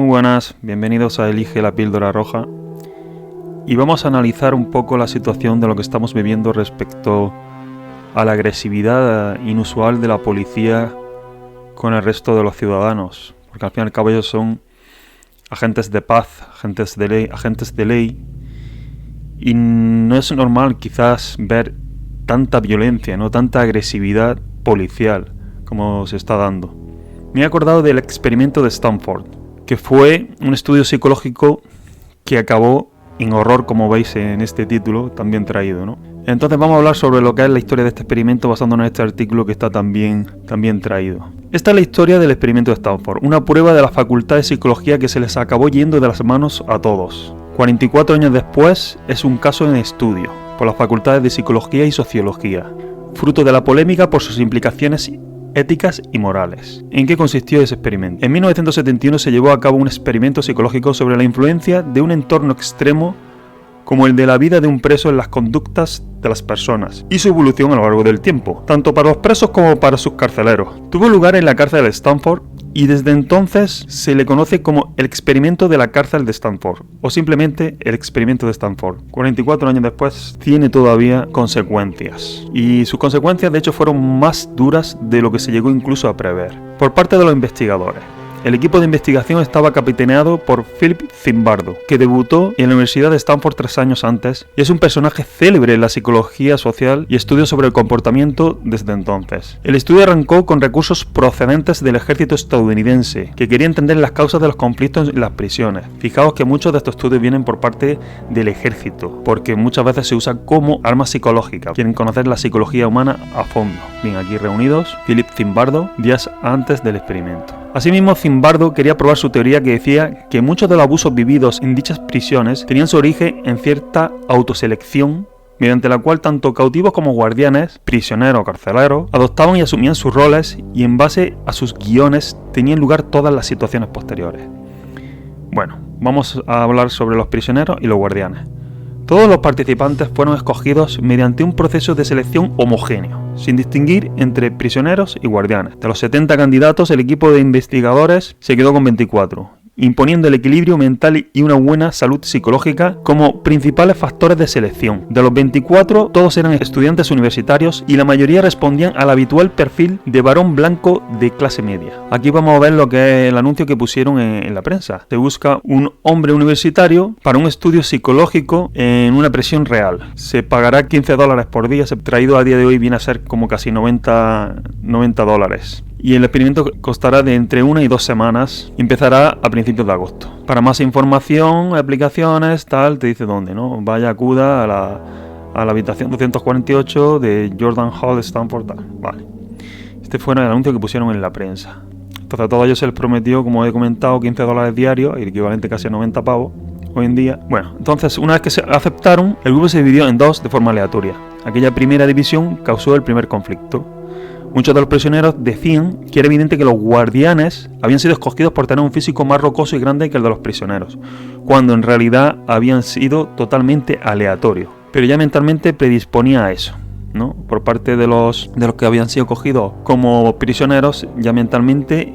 Muy buenas, bienvenidos a Elige la Píldora Roja y vamos a analizar un poco la situación de lo que estamos viviendo respecto a la agresividad inusual de la policía con el resto de los ciudadanos, porque al fin y al cabo ellos son agentes de paz, agentes de ley y no es normal quizás ver tanta violencia, no tanta agresividad policial como se está dando. Me he acordado del experimento de Stanford, que fue un estudio psicológico que acabó en horror, como veis en este título, también traído, ¿no? Entonces vamos a hablar sobre lo que es la historia de este experimento basándonos en este artículo que está también traído. Esta es la historia del experimento de Stanford, una prueba de la facultad de psicología que se les acabó yendo de las manos a todos. 44 años después es un caso en estudio por las facultades de psicología y sociología, fruto de la polémica por sus implicaciones éticas y morales. ¿En qué consistió ese experimento? En 1971 se llevó a cabo un experimento psicológico sobre la influencia de un entorno extremo como el de la vida de un preso en las conductas de las personas y su evolución a lo largo del tiempo, tanto para los presos como para sus carceleros. Tuvo lugar en la cárcel de Stanford y desde entonces se le conoce como el experimento de la cárcel de Stanford o simplemente el experimento de Stanford. 44 años después tiene todavía consecuencias y sus consecuencias de hecho fueron más duras de lo que se llegó incluso a prever por parte de los investigadores. El equipo de investigación estaba capitaneado por Philip Zimbardo, que debutó en la Universidad de Stanford 3 años antes y es un personaje célebre en la psicología social y estudios sobre el comportamiento desde entonces. El estudio arrancó con recursos procedentes del ejército estadounidense, que quería entender las causas de los conflictos en las prisiones. Fijaos que muchos de estos estudios vienen por parte del ejército, porque muchas veces se usan como armas psicológicas. Quieren conocer la psicología humana a fondo. Bien, aquí reunidos, Philip Zimbardo, días antes del experimento. Asimismo, Zimbardo quería probar su teoría que decía que muchos de los abusos vividos en dichas prisiones tenían su origen en cierta autoselección, mediante la cual tanto cautivos como guardianes, prisioneros o carceleros, adoptaban y asumían sus roles y en base a sus guiones tenían lugar todas las situaciones posteriores. Bueno, vamos a hablar sobre los prisioneros y los guardianes. Todos los participantes fueron escogidos mediante un proceso de selección homogéneo, sin distinguir entre prisioneros y guardianes. De los 70 candidatos, el equipo de investigadores se quedó con 24, imponiendo el equilibrio mental y una buena salud psicológica como principales factores de selección. De los 24, todos eran estudiantes universitarios y la mayoría respondían al habitual perfil de varón blanco de clase media. Aquí vamos a ver lo que es el anuncio que pusieron en la prensa. Se busca un hombre universitario para un estudio psicológico en una prisión real. Se pagará $15 por día, traído a día de hoy viene a ser como casi $90. Y el experimento costará de entre 1 y 2 semanas y empezará a principios de agosto. Para más información, aplicaciones, tal, te dice dónde, ¿no? Vaya, acuda a la habitación 248 de Jordan Hall, Stanford, tal. Vale. Este fue el anuncio que pusieron en la prensa. Entonces a todos ellos se les prometió, como he comentado, $15 diarios, el equivalente casi a 90 pavos hoy en día. Bueno, entonces una vez que se aceptaron, el grupo se dividió en dos de forma aleatoria. Aquella primera división causó el primer conflicto. Muchos de los prisioneros decían que era evidente que los guardianes habían sido escogidos por tener un físico más rocoso y grande que el de los prisioneros, cuando en realidad habían sido totalmente aleatorios. Pero ya mentalmente predisponía a eso, ¿no? Por parte de los que habían sido cogidos como prisioneros, ya mentalmente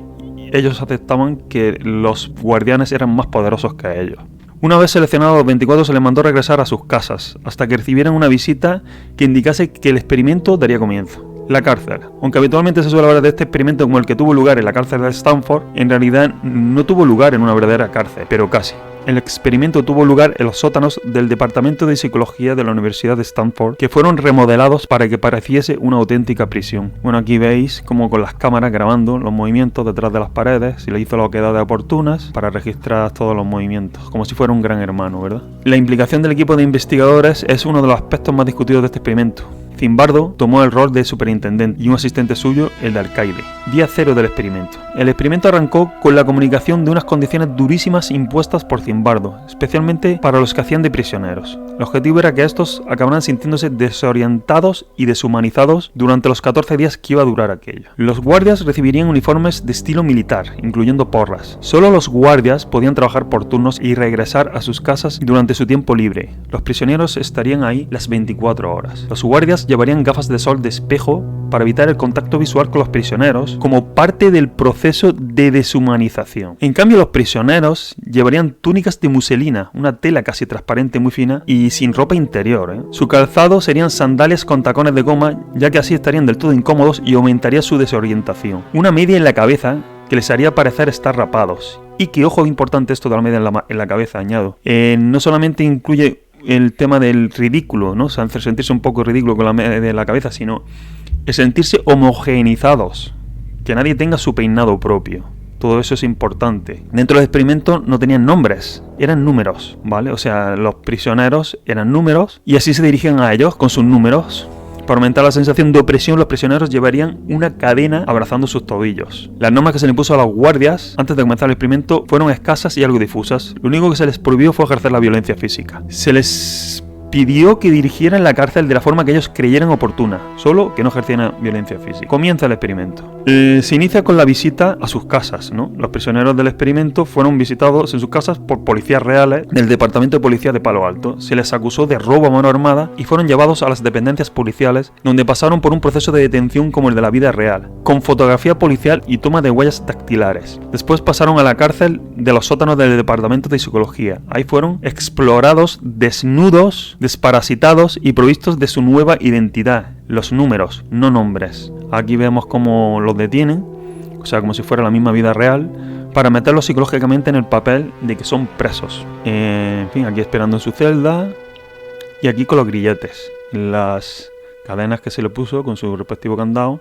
ellos aceptaban que los guardianes eran más poderosos que ellos. Una vez seleccionados los 24 se les mandó regresar a sus casas, hasta que recibieran una visita que indicase que el experimento daría comienzo. La cárcel. Aunque habitualmente se suele hablar de este experimento como el que tuvo lugar en la cárcel de Stanford, en realidad no tuvo lugar en una verdadera cárcel, pero casi. El experimento tuvo lugar en los sótanos del Departamento de Psicología de la Universidad de Stanford, que fueron remodelados para que pareciese una auténtica prisión. Bueno, aquí veis como con las cámaras grabando los movimientos detrás de las paredes, se le hizo las oquedades oportunas para registrar todos los movimientos, como si fuera un gran hermano, ¿verdad? La implicación del equipo de investigadores es uno de los aspectos más discutidos de este experimento. Zimbardo tomó el rol de superintendente y un asistente suyo, el de alcaide. Día 0 del experimento. El experimento arrancó con la comunicación de unas condiciones durísimas impuestas por Zimbardo, especialmente para los que hacían de prisioneros. El objetivo era que estos acabaran sintiéndose desorientados y deshumanizados durante los 14 días que iba a durar aquello. Los guardias recibirían uniformes de estilo militar, incluyendo porras. Solo los guardias podían trabajar por turnos y regresar a sus casas durante su tiempo libre. Los prisioneros estarían ahí las 24 horas. Los guardias guardias llevarían gafas de sol de espejo para evitar el contacto visual con los prisioneros como parte del proceso de deshumanización. En cambio, los prisioneros llevarían túnicas de muselina, una tela casi transparente muy fina y sin ropa interior. Su calzado serían sandalias con tacones de goma, ya que así estarían del todo incómodos y aumentaría su desorientación. Una media en la cabeza que les haría parecer estar rapados. Y que, ojo, importante esto de la media en la cabeza, añado. No solamente incluye el tema del ridículo, ¿no? O sea, sentirse un poco ridículo con la media de la cabeza, sino el sentirse homogeneizados, que nadie tenga su peinado propio. Todo eso es importante. Dentro del experimento no tenían nombres, eran números, ¿vale? O sea, los prisioneros eran números y así se dirigían a ellos con sus números. Para aumentar la sensación de opresión, los prisioneros llevarían una cadena abrazando sus tobillos. Las normas que se le impuso a los guardias antes de comenzar el experimento fueron escasas y algo difusas. Lo único que se les prohibió fue ejercer la violencia física. Se les pidió que dirigieran la cárcel de la forma que ellos creyeran oportuna, solo que no ejercieran violencia física. Comienza el experimento. Se inicia con la visita a sus casas, ¿no? Los prisioneros del experimento fueron visitados en sus casas por policías reales del Departamento de Policía de Palo Alto. Se les acusó de robo a mano armada y fueron llevados a las dependencias policiales, donde pasaron por un proceso de detención como el de la vida real, con fotografía policial y toma de huellas dactilares. Después pasaron a la cárcel de los sótanos del Departamento de Psicología. Ahí fueron explorados desnudos, desparasitados y provistos de su nueva identidad, los números, no nombres. Aquí vemos cómo los detienen, o sea, como si fuera la misma vida real, para meterlos psicológicamente en el papel de que son presos. En fin, aquí esperando en su celda y aquí con los grilletes, las cadenas que se le puso con su respectivo candado,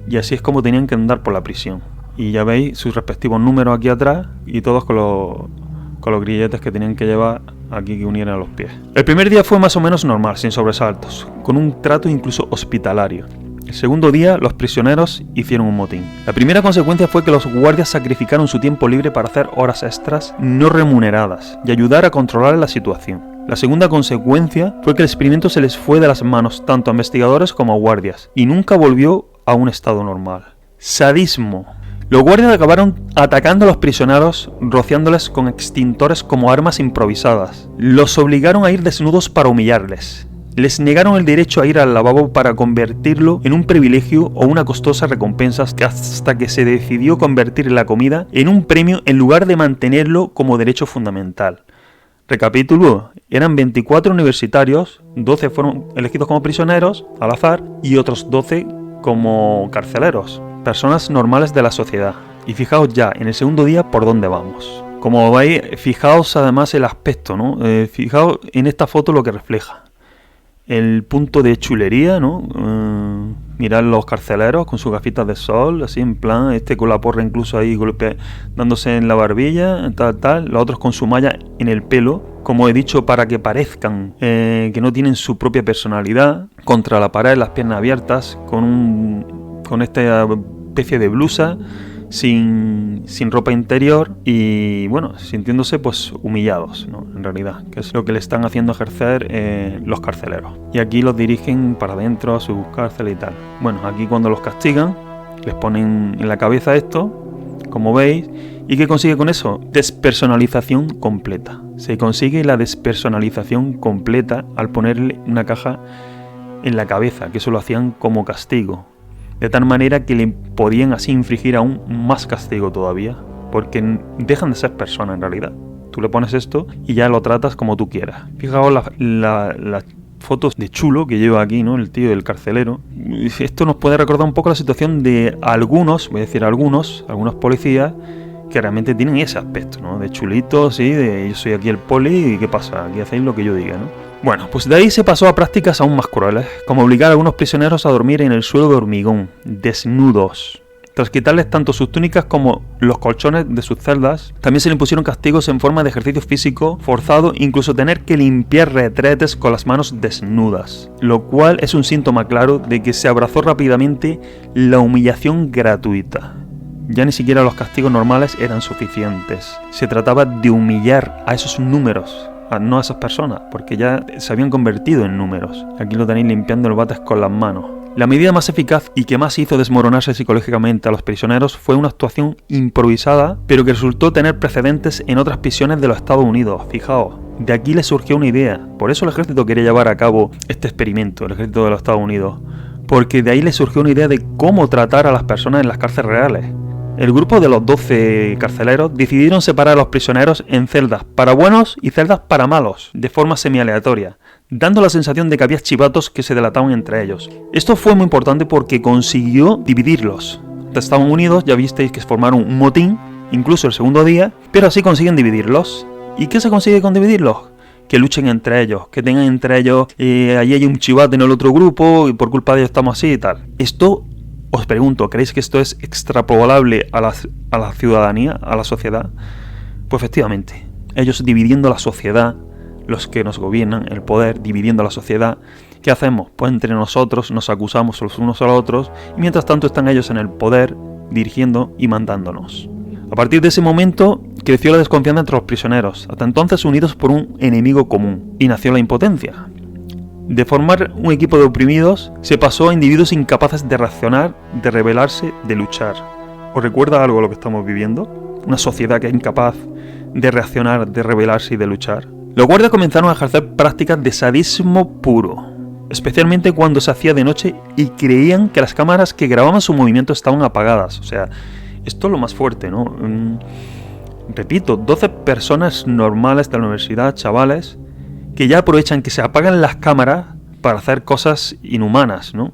y así es como tenían que andar por la prisión. Y ya veis sus respectivos números aquí atrás y todos con los grilletes que tenían que llevar aquí que unieran a los pies. El primer día fue más o menos normal, sin sobresaltos, con un trato incluso hospitalario. El segundo día, los prisioneros hicieron un motín. La primera consecuencia fue que los guardias sacrificaron su tiempo libre para hacer horas extras no remuneradas y ayudar a controlar la situación. La segunda consecuencia fue que el experimento se les fue de las manos tanto a investigadores como a guardias y nunca volvió a un estado normal. Sadismo. Los guardias acabaron atacando a los prisioneros, rociándoles con extintores como armas improvisadas. Los obligaron a ir desnudos para humillarles. Les negaron el derecho a ir al lavabo para convertirlo en un privilegio o una costosa recompensa, hasta que se decidió convertir la comida en un premio en lugar de mantenerlo como derecho fundamental. Recapitulo, eran 24 universitarios, 12 fueron elegidos como prisioneros al azar y otros 12 como carceleros, personas normales de la sociedad. Y fijaos ya, en el segundo día, por dónde vamos. Como veis, fijaos además el aspecto, ¿no? Fijaos en esta foto lo que refleja. El punto de chulería, ¿no? Mirad los carceleros con sus gafitas de sol, así en plan, con la porra incluso ahí dándose en la barbilla, tal. Los otros con su malla en el pelo, como he dicho, para que parezcan que no tienen su propia personalidad, contra la pared, las piernas abiertas, con esta especie de blusa, sin ropa interior y bueno, sintiéndose pues humillados, ¿no? En realidad, que es lo que le están haciendo ejercer los carceleros. Y aquí los dirigen para adentro a sus cárceles y tal. Bueno, aquí cuando los castigan, les ponen en la cabeza esto, como veis, ¿y qué consigue con eso? Despersonalización completa. Se consigue la despersonalización completa al ponerle una caja en la cabeza, que eso lo hacían como castigo. De tal manera que le podían así infligir aún más castigo todavía, porque dejan de ser personas en realidad. Tú le pones esto y ya lo tratas como tú quieras. Fijaos las fotos de chulo que lleva aquí, ¿no? El tío del carcelero. Esto nos puede recordar un poco la situación de algunos, voy a decir algunos policías que realmente tienen ese aspecto, ¿no? De chulitos, sí, de yo soy aquí el poli y ¿qué pasa? Aquí hacéis lo que yo diga, ¿no? Bueno, pues de ahí se pasó a prácticas aún más crueles, como obligar a algunos prisioneros a dormir en el suelo de hormigón, desnudos. Tras quitarles tanto sus túnicas como los colchones de sus celdas, también se le impusieron castigos en forma de ejercicio físico forzado, incluso tener que limpiar retretes con las manos desnudas, lo cual es un síntoma claro de que se abrazó rápidamente la humillación gratuita. Ya ni siquiera los castigos normales eran suficientes. Se trataba de humillar a esos números, no a esas personas, porque ya se habían convertido en números. Aquí lo tenéis limpiando el váter con las manos. La medida más eficaz y que más hizo desmoronarse psicológicamente a los prisioneros fue una actuación improvisada, pero que resultó tener precedentes en otras prisiones de los Estados Unidos. Fijaos, De aquí le surgió una idea. Por eso el ejército quería llevar a cabo este experimento, el ejército de los Estados Unidos. Porque de ahí le surgió una idea de cómo tratar a las personas en las cárceles reales. El grupo de los 12 carceleros decidieron separar a los prisioneros en celdas para buenos y celdas para malos, de forma semi-aleatoria, dando la sensación de que había chivatos que se delataban entre ellos. Esto fue muy importante porque consiguió dividirlos. Estaban unidos, ya visteis que formaron un motín, incluso el segundo día, pero así consiguen dividirlos. ¿Y qué se consigue con dividirlos? Que luchen entre ellos, que tengan entre ellos, allí hay un chivato en el otro grupo y por culpa de ellos estamos así y tal. Esto, os pregunto, ¿creéis que esto es extrapolable a la ciudadanía, a la sociedad? Pues efectivamente, ellos dividiendo la sociedad, los que nos gobiernan, el poder, dividiendo la sociedad, ¿qué hacemos? Pues entre nosotros nos acusamos los unos a los otros y mientras tanto están ellos en el poder, dirigiendo y mandándonos. A partir de ese momento creció la desconfianza entre los prisioneros, hasta entonces unidos por un enemigo común, y nació la impotencia. De formar un equipo de oprimidos, se pasó a individuos incapaces de reaccionar, de rebelarse, de luchar. ¿Os recuerda algo lo que estamos viviendo? Una sociedad que es incapaz de reaccionar, de rebelarse y de luchar. Los guardias comenzaron a ejercer prácticas de sadismo puro, especialmente cuando se hacía de noche y creían que las cámaras que grababan su movimiento estaban apagadas. O sea, esto es lo más fuerte, ¿no? Repito, 12 personas normales de la universidad, chavales, que ya aprovechan que se apagan las cámaras para hacer cosas inhumanas, ¿no?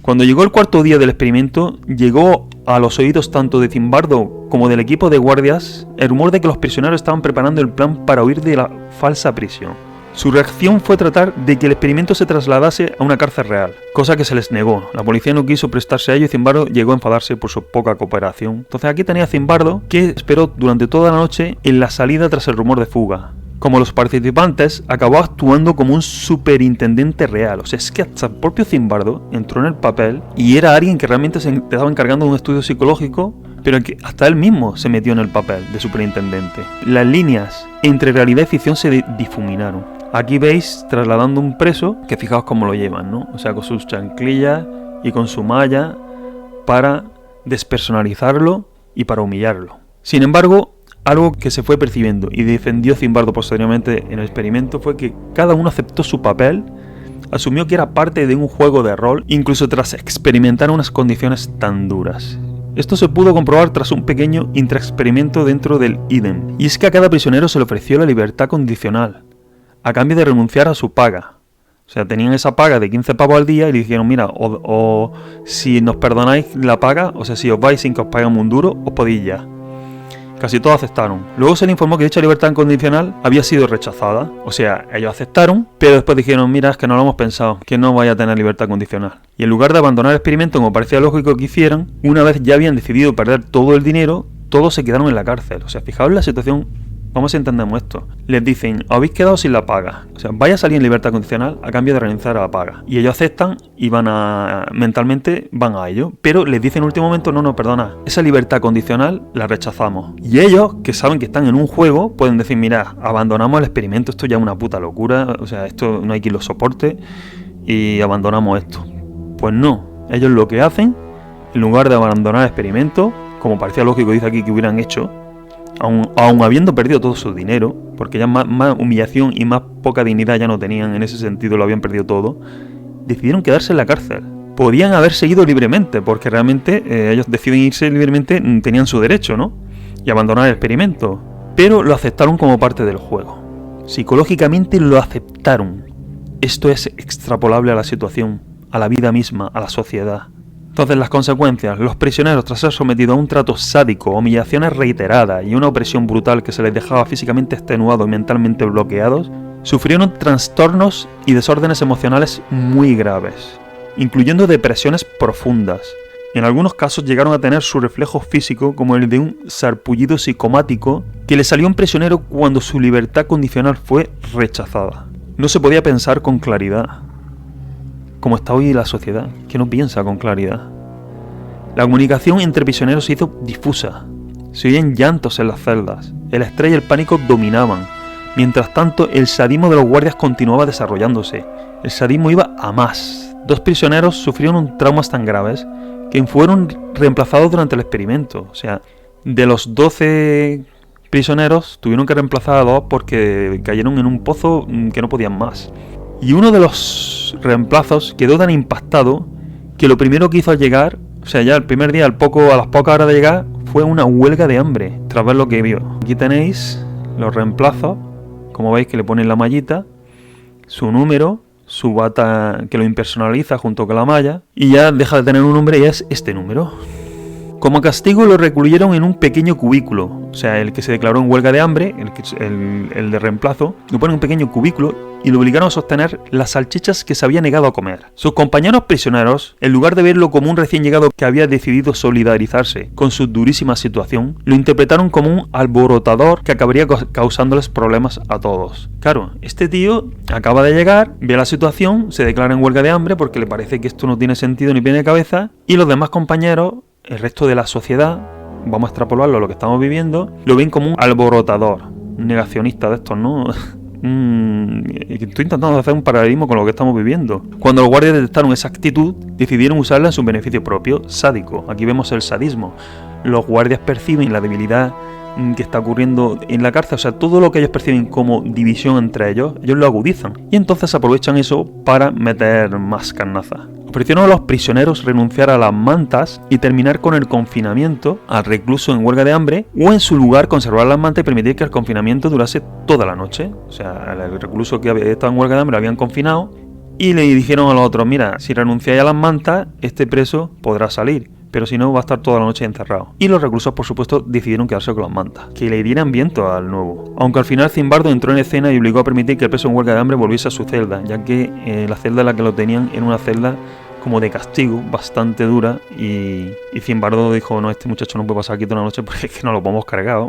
Cuando llegó el cuarto día del experimento, llegó a los oídos tanto de Zimbardo como del equipo de guardias el rumor de que los prisioneros estaban preparando el plan para huir de la falsa prisión. Su reacción fue tratar de que el experimento se trasladase a una cárcel real, cosa que se les negó. La policía no quiso prestarse a ello y Zimbardo llegó a enfadarse por su poca cooperación. Entonces aquí tenía a Zimbardo, que esperó durante toda la noche en la salida tras el rumor de fuga. Como los participantes, acabó actuando como un superintendente real. O sea, es que hasta el propio Zimbardo entró en el papel y era alguien que realmente se estaba encargando de un estudio psicológico, pero que hasta él mismo se metió en el papel de superintendente. Las líneas entre realidad y ficción se difuminaron. Aquí veis trasladando un preso, que fijaos cómo lo llevan, ¿no? O sea, con sus chanclillas y con su malla para despersonalizarlo y para humillarlo. Sin embargo, algo que se fue percibiendo y defendió Zimbardo posteriormente en el experimento fue que cada uno aceptó su papel, asumió que era parte de un juego de rol, incluso tras experimentar unas condiciones tan duras. Esto se pudo comprobar tras un pequeño intraexperimento dentro del IDEM, y es que a cada prisionero se le ofreció la libertad condicional, a cambio de renunciar a su paga. O sea, tenían esa paga de 15 pavos al día y le dijeron, mira, o si nos perdonáis la paga, o sea, si os vais sin que os paguen un duro, os podéis ya. Casi todos aceptaron. Luego se le informó que dicha libertad incondicional había sido rechazada. O sea, ellos aceptaron, pero después dijeron, mira, es que no lo hemos pensado, que no vaya a tener libertad condicional. Y en lugar de abandonar el experimento como parecía lógico que hicieran, una vez ya habían decidido perder todo el dinero, todos se quedaron en la cárcel. O sea, fijaos la situación. Vamos a entender esto. Les dicen, habéis quedado sin la paga. O sea, vais a salir en libertad condicional a cambio de renunciar a la paga. Y ellos aceptan y mentalmente van a ello. Pero les dicen en último momento, no, perdona. Esa libertad condicional la rechazamos. Y ellos, que saben que están en un juego, pueden decir, mira, abandonamos el experimento, esto ya es una puta locura. O sea, esto no hay quien lo soporte y abandonamos esto. Pues no. Ellos lo que hacen, en lugar de abandonar el experimento, como parecía lógico, dice aquí que hubieran hecho, aun habiendo perdido todo su dinero, porque ya más humillación y más poca dignidad ya no tenían, en ese sentido lo habían perdido todo, decidieron quedarse en la cárcel. Podían haber seguido libremente, porque realmente ellos deciden irse libremente, tenían su derecho, ¿no? Y abandonar el experimento. Pero lo aceptaron como parte del juego. Psicológicamente lo aceptaron. Esto es extrapolable a la situación, a la vida misma, a la sociedad. Entonces las consecuencias, los prisioneros tras ser sometidos a un trato sádico, humillaciones reiteradas y una opresión brutal que se les dejaba físicamente extenuados y mentalmente bloqueados, sufrieron trastornos y desórdenes emocionales muy graves, incluyendo depresiones profundas. En algunos casos llegaron a tener su reflejo físico como el de un sarpullido psicomático que le salió a un prisionero cuando su libertad condicional fue rechazada. No se podía pensar con claridad. Como está hoy la sociedad, que no piensa con claridad. La comunicación entre prisioneros se hizo difusa. Se oían llantos en las celdas. El estrés y el pánico dominaban. Mientras tanto, el sadismo de los guardias continuaba desarrollándose. El sadismo iba a más. 2 prisioneros sufrieron traumas tan graves que fueron reemplazados durante el experimento. O sea, de los 12 prisioneros tuvieron que reemplazar a 2 porque cayeron en un pozo que no podían más. Y uno de los reemplazos quedó tan impactado que lo primero que hizo al llegar, o sea, ya el primer día, a las pocas horas de llegar, fue una huelga de hambre, tras ver lo que vio. Aquí tenéis los reemplazos, como veis que le ponen la mallita, su número, su bata que lo impersonaliza junto con la malla, y ya deja de tener un nombre y es este número. Como castigo lo recluyeron en un pequeño cubículo, o sea, el que se declaró en huelga de hambre, el de reemplazo, lo ponen en un pequeño cubículo y lo obligaron a sostener las salchichas que se había negado a comer. Sus compañeros prisioneros, en lugar de verlo como un recién llegado que había decidido solidarizarse con su durísima situación, lo interpretaron como un alborotador que acabaría causándoles problemas a todos. Claro, este tío acaba de llegar, ve la situación, se declara en huelga de hambre porque le parece que esto no tiene sentido ni pie ni cabeza, y los demás compañeros, el resto de la sociedad, vamos a extrapolarlo a lo que estamos viviendo, lo ven como un alborotador, un negacionista de estos, ¿no? Estoy intentando hacer un paralelismo con lo que estamos viviendo. Cuando los guardias detectaron esa actitud, decidieron usarla en su beneficio propio, sádico. Aquí vemos el sadismo. Los guardias perciben la debilidad que está ocurriendo en la cárcel, o sea, todo lo que ellos perciben como división entre ellos lo agudizan. Y entonces aprovechan eso para meter más carnaza. Ofrecieron a los prisioneros renunciar a las mantas y terminar con el confinamiento al recluso en huelga de hambre, o en su lugar conservar las mantas y permitir que el confinamiento durase toda la noche. O sea, el recluso que había estado en huelga de hambre lo habían confinado y le dijeron a los otros: mira, si renunciáis a las mantas, este preso podrá salir, pero si no va a estar toda la noche encerrado. Y los reclusos, por supuesto, decidieron quedarse con las mantas, que le dieran viento al nuevo. Aunque al final Zimbardo entró en escena y obligó a permitir que el preso en huelga de hambre volviese a su celda, ya que la celda en la que lo tenían era una celda como de castigo, bastante dura, y Zimbardo dijo: no, este muchacho no puede pasar aquí toda la noche porque es que no lo podemos cargar.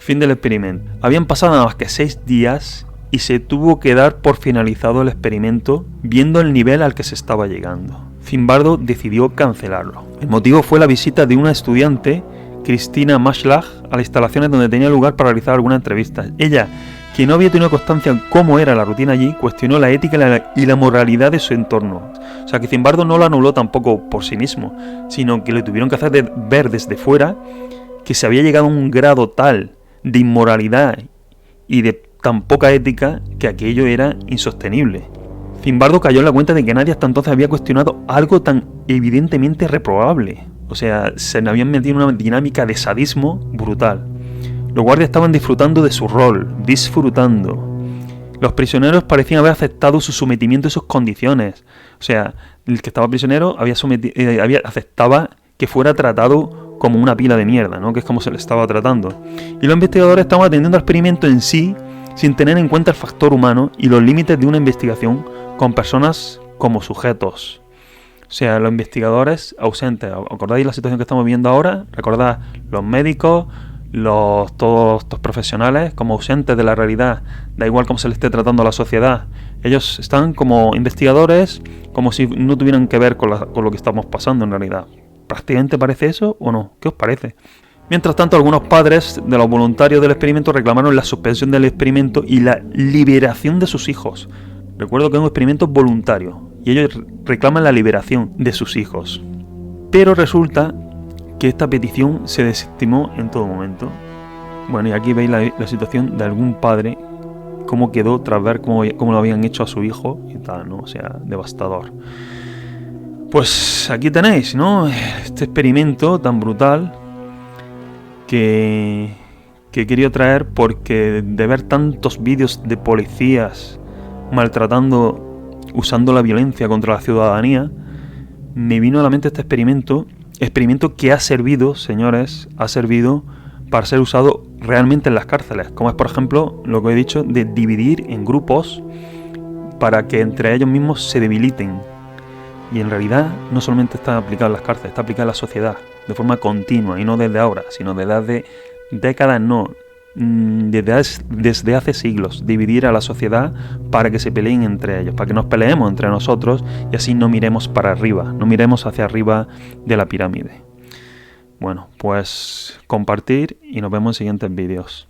Fin del experimento. Habían pasado nada más que 6 días y se tuvo que dar por finalizado el experimento, viendo el nivel al que se estaba llegando. Zimbardo decidió cancelarlo. El motivo fue la visita de una estudiante, Cristina Maslach, a las instalaciones donde tenía lugar para realizar alguna entrevista. Ella, que no había tenido constancia en cómo era la rutina allí, cuestionó la ética y la moralidad de su entorno. O sea, que Zimbardo no lo anuló tampoco por sí mismo, sino que le tuvieron que hacer ver desde fuera que se había llegado a un grado tal de inmoralidad y de tan poca ética que aquello era insostenible. Zimbardo cayó en la cuenta de que nadie hasta entonces había cuestionado algo tan evidentemente reprobable. O sea, se habían metido en una dinámica de sadismo brutal. Los guardias estaban disfrutando de su rol, disfrutando. Los prisioneros parecían haber aceptado su sometimiento y sus condiciones. O sea, el que estaba prisionero aceptaba que fuera tratado como una pila de mierda, ¿no? Que es como se le estaba tratando. Y los investigadores estaban atendiendo al experimento en sí, sin tener en cuenta el factor humano y los límites de una investigación con personas como sujetos. O sea, los investigadores ausentes. ¿Acordáis la situación que estamos viviendo ahora? ¿Recordad los médicos, todos estos profesionales como ausentes de la realidad? Da igual cómo se les esté tratando a la sociedad. Ellos están como investigadores, como si no tuvieran que ver con lo que estamos pasando en realidad. ¿Prácticamente parece eso o no? ¿Qué os parece? Mientras tanto, algunos padres de los voluntarios del experimento reclamaron la suspensión del experimento y la liberación de sus hijos. Recuerdo que es un experimento voluntario y ellos reclaman la liberación de sus hijos. Pero resulta que esta petición se desestimó en todo momento. Bueno, y aquí veis la situación de algún padre, cómo quedó tras ver cómo lo habían hecho a su hijo y tal, ¿no? O sea, devastador. Pues aquí tenéis, ¿no? Este experimento tan brutal que he querido traer porque de ver tantos vídeos de policías maltratando, usando la violencia contra la ciudadanía, me vino a la mente este experimento que ha servido, señores, para ser usado realmente en las cárceles, como es por ejemplo lo que he dicho de dividir en grupos para que entre ellos mismos se debiliten. Y en realidad no solamente está aplicado en las cárceles, está aplicado en la sociedad de forma continua, y no desde ahora, sino desde hace décadas, desde hace siglos. Dividir a la sociedad para que se peleen entre ellos, para que nos peleemos entre nosotros y así no miremos para arriba, no miremos hacia arriba de la pirámide. Bueno, pues compartir y nos vemos en siguientes vídeos.